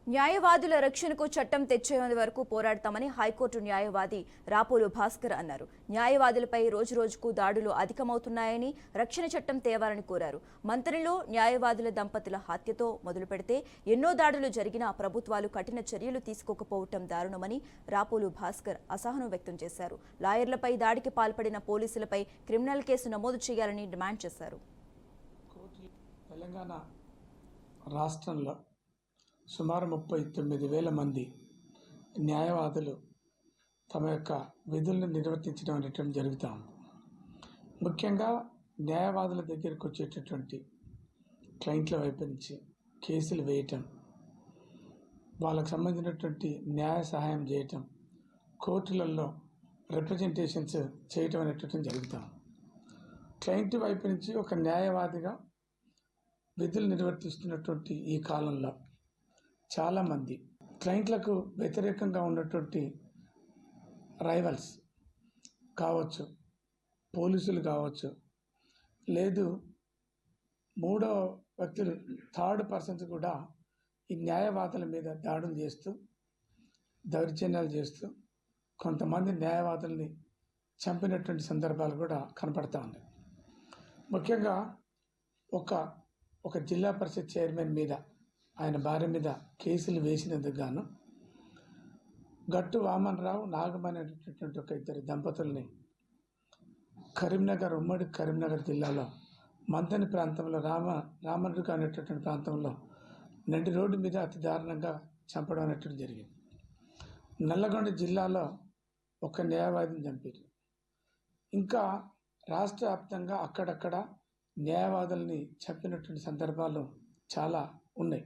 న్యాయవాదుల రక్షణకు చట్టం తెచ్చేంత వరకు పోరాడతామని హైకోర్టు న్యాయవాది రాపోలు భాస్కర్ అన్నారు. న్యాయవాదులపై రోజురోజుకు దాడులు అధికమవుతున్నాయని రక్షణ చట్టం తేవాలని కోరారు. మంత్రిలో న్యాయవాదుల దంపతుల హత్యతో మొదలుపెడితే ఎన్నో దాడులు జరిగినా ప్రభుత్వాలు కఠిన చర్యలు తీసుకోకపోవటం దారుణమని రాపోలు భాస్కర్ అసహనం వ్యక్తం చేశారు. లాయర్లపై దాడికి పాల్పడిన పోలీసులపై క్రిమినల్ కేసు నమోదు చేయాలని డిమాండ్ చేశారు. తెలంగాణ రాష్ట్రంలో సుమారు 39,000 మంది న్యాయవాదులు తమ యొక్క విధులను నిర్వర్తించడం అనేటువంటి జరుగుతూ ఉంది. ముఖ్యంగా న్యాయవాదుల దగ్గరికి వచ్చేటటువంటి క్లయింట్ల వైపు నుంచి కేసులు వేయటం, వాళ్ళకు సంబంధించినటువంటి న్యాయ సహాయం చేయటం, కోర్టులలో రిప్రజెంటేషన్స్ చేయటం అనేటువంటి జరుగుతాం. క్లయింట్ వైపు నుంచి ఒక న్యాయవాదిగా విధులు నిర్వర్తిస్తున్నటువంటి ఈ కాలంలో చాలామంది క్లయింట్లకు వ్యతిరేకంగా ఉన్నటువంటి రైవల్స్ కావచ్చు, పోలీసులు కావచ్చు, లేదు మూడో వ్యక్తులు థర్డ్ పర్సన్స్ కూడా ఈ న్యాయవాదుల మీద దాడులు చేస్తూ దౌర్జన్యాలు చేస్తూ కొంతమంది న్యాయవాదుల్ని చంపినటువంటి సందర్భాలు కూడా కనపడతా ఉన్నాయి. ముఖ్యంగా ఒక జిల్లా పరిషత్ చైర్మన్ మీద, ఆయన భార్య మీద కేసులు వేసినందుకు గాను గట్టు వామన్రావు, నాగమణి అనేటటువంటి ఒక ఇద్దరు దంపతుల్ని ఉమ్మడి కరీంనగర్ జిల్లాలో మంతని ప్రాంతంలో రామరుగా అనేటటువంటి ప్రాంతంలో నడి రోడ్డు మీద అతి దారుణంగా చంపడం అనేటువంటి జరిగింది. నల్లగొండ జిల్లాలో ఒక న్యాయవాదిని చంపారు. ఇంకా రాష్ట్ర వ్యాప్తంగా అక్కడక్కడ న్యాయవాదుల్ని చంపినటువంటి సందర్భాలు చాలా ఉన్నాయి.